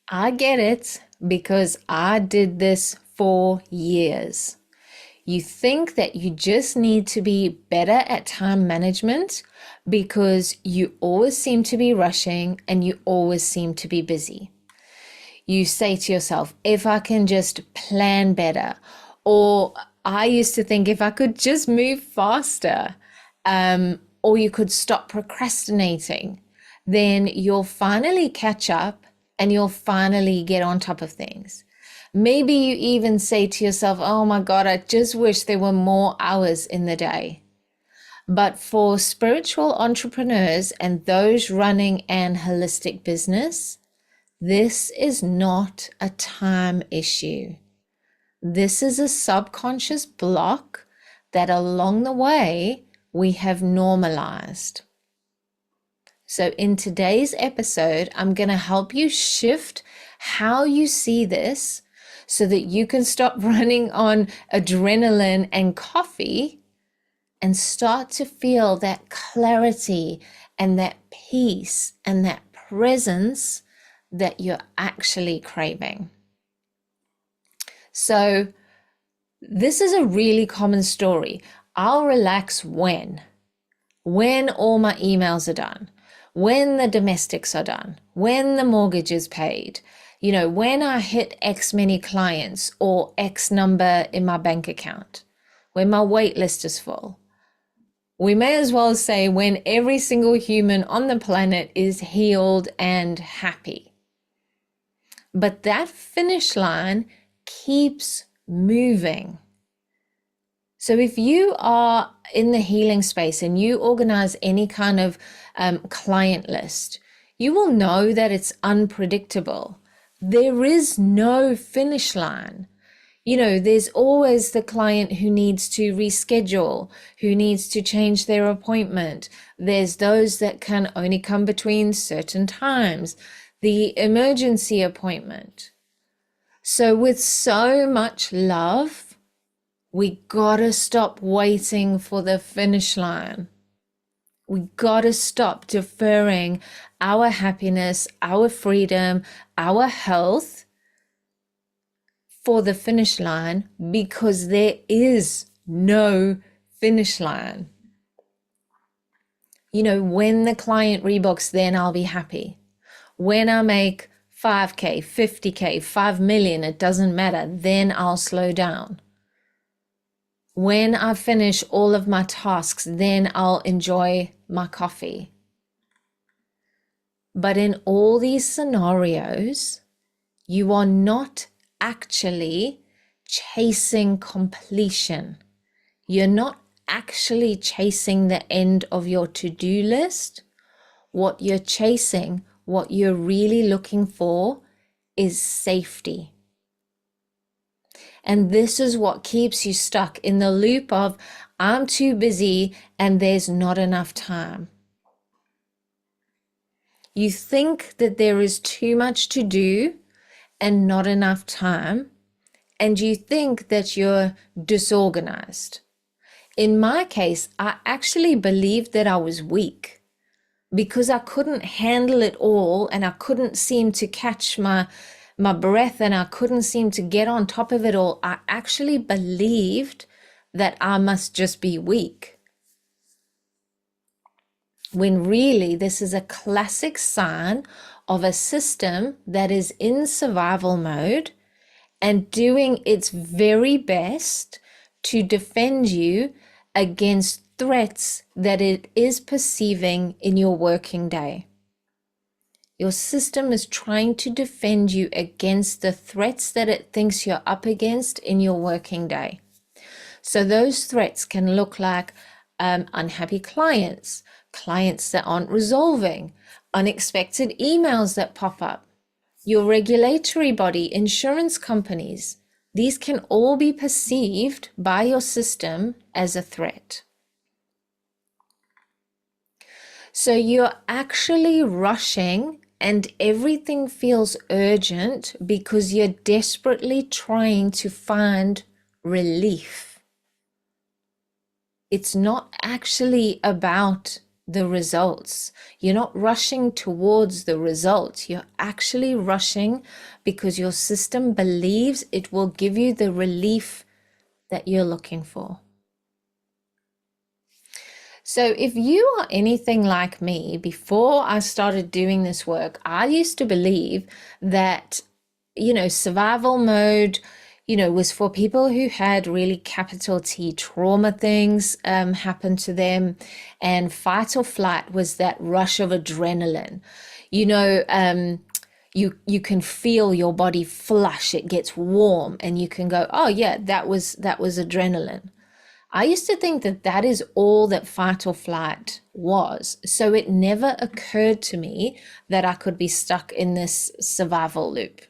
I get it because I did this for years. You think that you just need to be better at time management because you always seem to be rushing and you always seem to be busy. You say to yourself, if I can just plan better, or I used to think if I could just move faster, or you could stop procrastinating, then you'll finally catch up and you'll finally get on top of things. Maybe you even say to yourself, oh my God, I just wish there were more hours in the day. But for spiritual entrepreneurs and those running an holistic business, this is not a time issue. This is a subconscious block that along the way we have normalized. So in today's episode, I'm going to help you shift how you see this so that you can stop running on adrenaline and coffee and start to feel that clarity and that peace and that presence that you're actually craving. So this is a really common story. I'll relax when all my emails are done, when the domestics are done, when the mortgage is paid, when I hit X many clients or X number in my bank account, when my wait list is full. We may as well say when every single human on the planet is healed and happy. But that finish line keeps moving. So if you are in the healing space and you organize any kind of client list, you will know that it's unpredictable. There is no finish line. There's always the client who needs to reschedule, who needs to change their appointment. There's those that can only come between certain times, the emergency appointment. So with so much love, we gotta stop waiting for the finish line. We gotta stop deferring our happiness, our freedom, our health for the finish line, because there is no finish line. When the client rebooks, then I'll be happy. When I make 5K, 50K, 5 million, it doesn't matter, then I'll slow down. When I finish all of my tasks, then I'll enjoy my coffee. But in all these scenarios, you are not actually chasing completion. You're not actually chasing the end of your to-do list. What you're chasing, what you're really looking for, is safety. And this is what keeps you stuck in the loop of, I'm too busy and there's not enough time. You think that there is too much to do and not enough time, and you think that you're disorganized. In my case, I actually believed that I was weak because I couldn't handle it all and I couldn't seem to catch my breath and I couldn't seem to get on top of it all. I actually believed that I must just be weak. When really this is a classic sign of a system that is in survival mode and doing its very best to defend you against threats that it is perceiving in your working day. Your system is trying to defend you against the threats that it thinks you're up against in your working day. So those threats can look like unhappy clients that aren't resolving, unexpected emails that pop up, your regulatory body, insurance companies. These can all be perceived by your system as a threat. So you're actually rushing and everything feels urgent because you're desperately trying to find relief. It's not actually about the results. You're not rushing towards the results. You're actually rushing because your system believes it will give you the relief that you're looking for. So if you are anything like me, before I started doing this work, I used to believe that, survival mode, was for people who had really capital T trauma things happen to them. And fight or flight was that rush of adrenaline. You can feel your body flush, it gets warm, and you can go, oh yeah, that was adrenaline. I used to think that that is all that fight or flight was. So it never occurred to me that I could be stuck in this survival loop.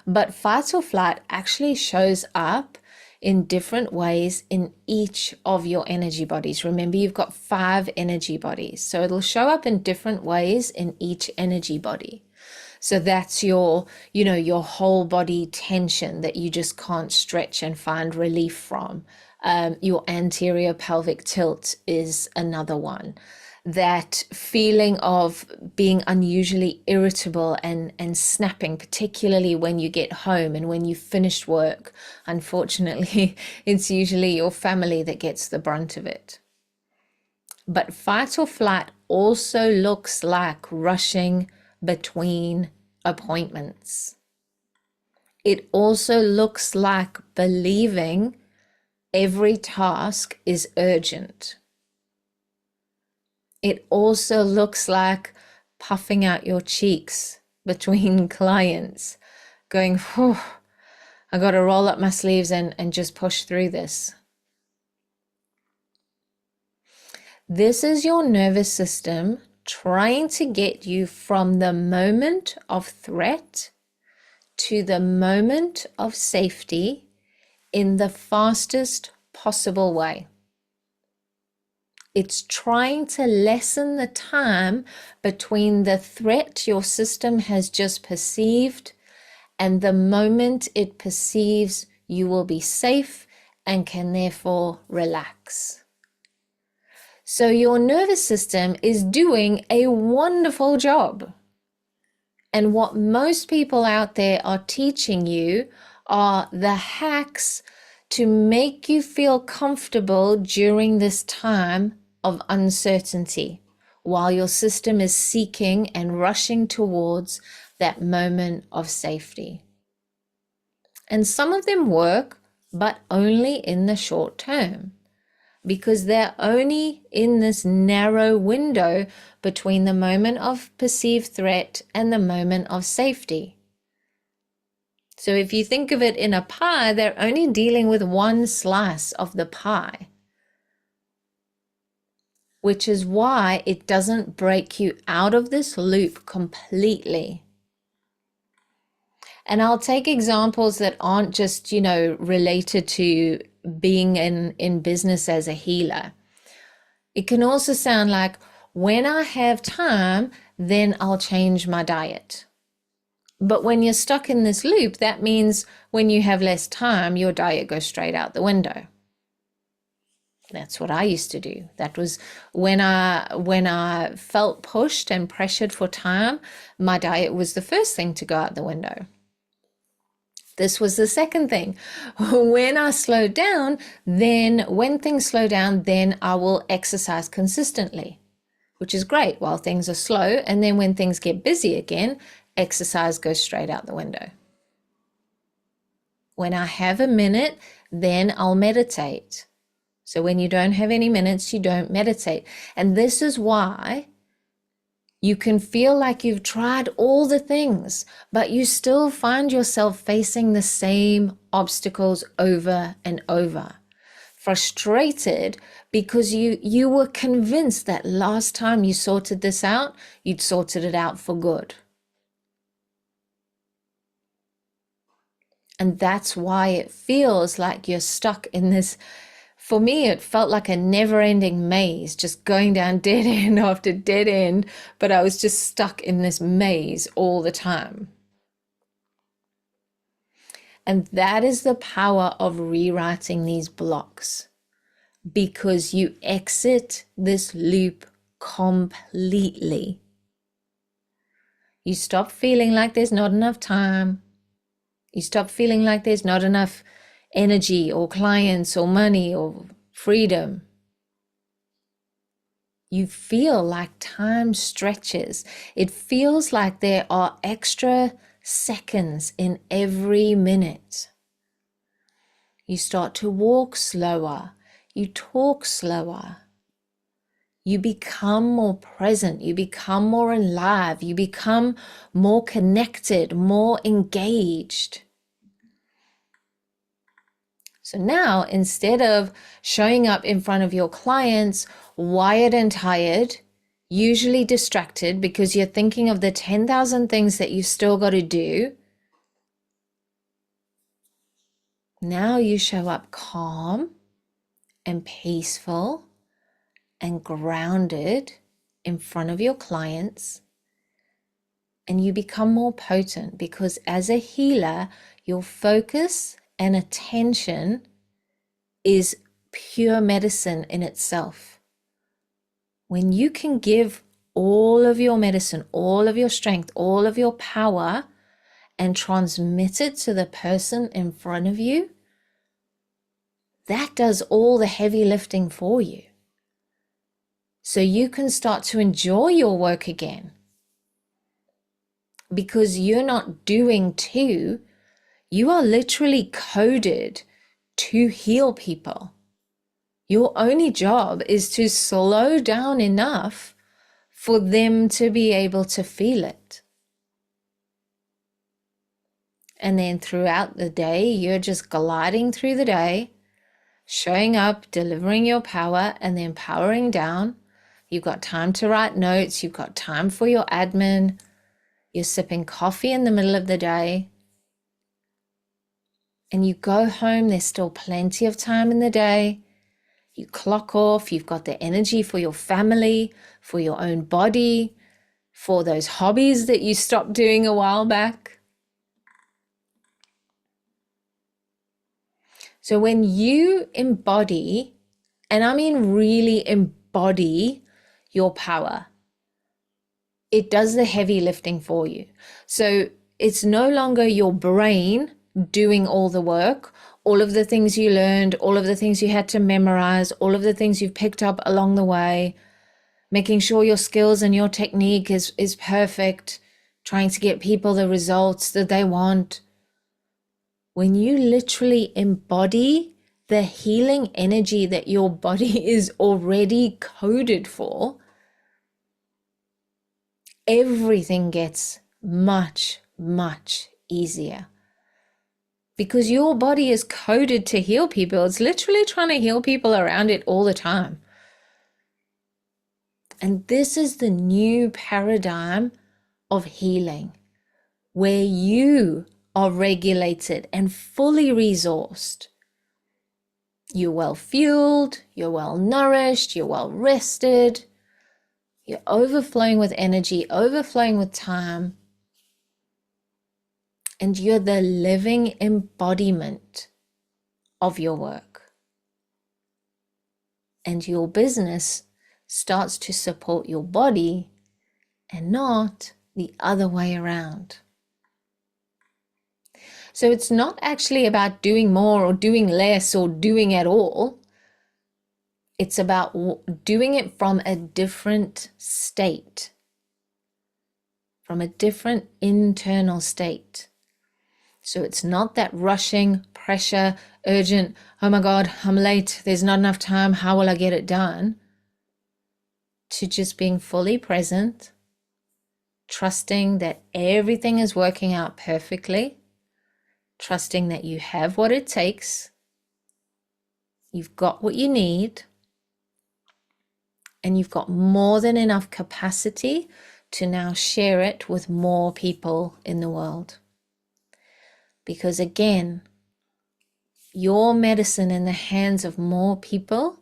But fight or flight actually shows up in different ways in each of your energy bodies. Remember, you've got 5 energy bodies. So it'll show up in different ways in each energy body. So that's your whole body tension that you just can't stretch and find relief from. Your anterior pelvic tilt is another one. That feeling of being unusually irritable and snapping, particularly when you get home and when you finish work. Unfortunately, it's usually your family that gets the brunt of it. But fight or flight also looks like rushing between appointments. It also looks like believing every task is urgent. It also looks like puffing out your cheeks between clients, going, whew, I got to roll up my sleeves and just push through this. This is your nervous system trying to get you from the moment of threat to the moment of safety in the fastest possible way. It's trying to lessen the time between the threat your system has just perceived and the moment it perceives you will be safe and can therefore relax. So your nervous system is doing a wonderful job. And what most people out there are teaching you are the hacks to make you feel comfortable during this time of uncertainty, while your system is seeking and rushing towards that moment of safety. And some of them work, but only in the short term, because they're only in this narrow window between the moment of perceived threat and the moment of safety. So if you think of it in a pie, they're only dealing with one slice of the pie, which is why it doesn't break you out of this loop completely. And I'll take examples that aren't just, related to being in business as a healer. It can also sound like, when I have time, then I'll change my diet. But when you're stuck in this loop, that means when you have less time, your diet goes straight out the window. That's what I used to do. That was when I felt pushed and pressured for time, my diet was the first thing to go out the window. This was the second thing. When I slowed down, then when things slow down, then I will exercise consistently, which is great while things are slow. And then when things get busy again, exercise goes straight out the window. When I have a minute, then I'll meditate. So when you don't have any minutes, you don't meditate. And this is why you can feel like you've tried all the things, but you still find yourself facing the same obstacles over and over. Frustrated because you were convinced that last time you sorted this out, you'd sorted it out for good. And that's why it feels like you're stuck in this. For me, it felt like a never-ending maze, just going down dead end after dead end, but I was just stuck in this maze all the time. And that is the power of rewriting these blocks. because you exit this loop completely. You stop feeling like there's not enough time. You stop feeling like there's not enough energy or clients or money or freedom. You feel like time stretches. It feels like there are extra seconds in every minute. You start to walk slower. You talk slower. You become more present. You become more alive. You become more connected, more engaged. So now, instead of showing up in front of your clients wired and tired, usually distracted because you're thinking of the 10,000 things that you've still got to do, now you show up calm and peaceful and grounded in front of your clients, and you become more potent because as a healer, your focus and attention is pure medicine in itself. When you can give all of your medicine, all of your strength, all of your power, and transmit it to the person in front of you, that does all the heavy lifting for you. So you can start to enjoy your work again because you're not doing to, you are literally coded to heal people. Your only job is to slow down enough for them to be able to feel it. And then throughout the day, you're just gliding through the day, showing up, delivering your power, and then powering down. You've got time to write notes. You've got time for your admin. You're sipping coffee in the middle of the day. And you go home, there's still plenty of time in the day. You clock off, you've got the energy for your family, for your own body, for those hobbies that you stopped doing a while back. So when you embody, and I mean really embody your power, it does the heavy lifting for you. So it's no longer your brain doing all the work, all of the things you learned, all of the things you had to memorize, all of the things you've picked up along the way, making sure your skills and your technique is perfect, trying to get people the results that they want. When you literally embody the healing energy that your body is already coded for, everything gets much, much easier. Because your body is coded to heal people. It's literally trying to heal people around it all the time. And this is the new paradigm of healing, where you are regulated and fully resourced. You're well fueled, you're well nourished, you're well rested, you're overflowing with energy, overflowing with time, and you're the living embodiment of your work. And your business starts to support your body and not the other way around. So it's not actually about doing more or doing less or doing at all. It's about doing it from a different state, from a different internal state. So it's not that rushing, pressure, urgent, oh my God, I'm late, there's not enough time, how will I get it done? To just being fully present, trusting that everything is working out perfectly, trusting that you have what it takes, you've got what you need, and you've got more than enough capacity to now share it with more people in the world. Because again, your medicine in the hands of more people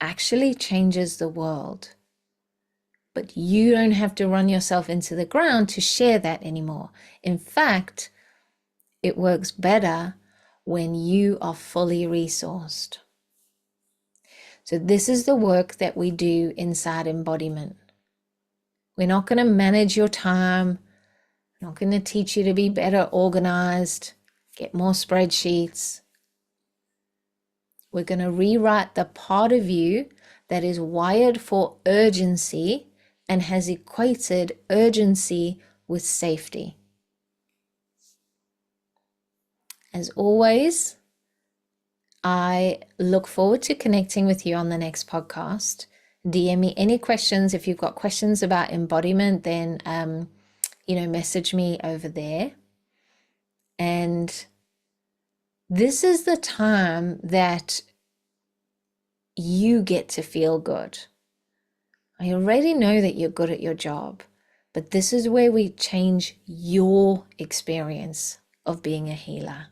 actually changes the world. But you don't have to run yourself into the ground to share that anymore. In fact, it works better when you are fully resourced. So this is the work that we do inside embodiment. We're not going to manage your time. We're not going to teach you to be better organized, get more spreadsheets. We're going to rewrite the part of you that is wired for urgency and has equated urgency with safety. As always, I look forward to connecting with you on the next podcast. DM me any questions. If you've got questions about embodiment, then, message me over there. And this is the time that you get to feel good. I already know that you're good at your job, but this is where we change your experience of being a healer.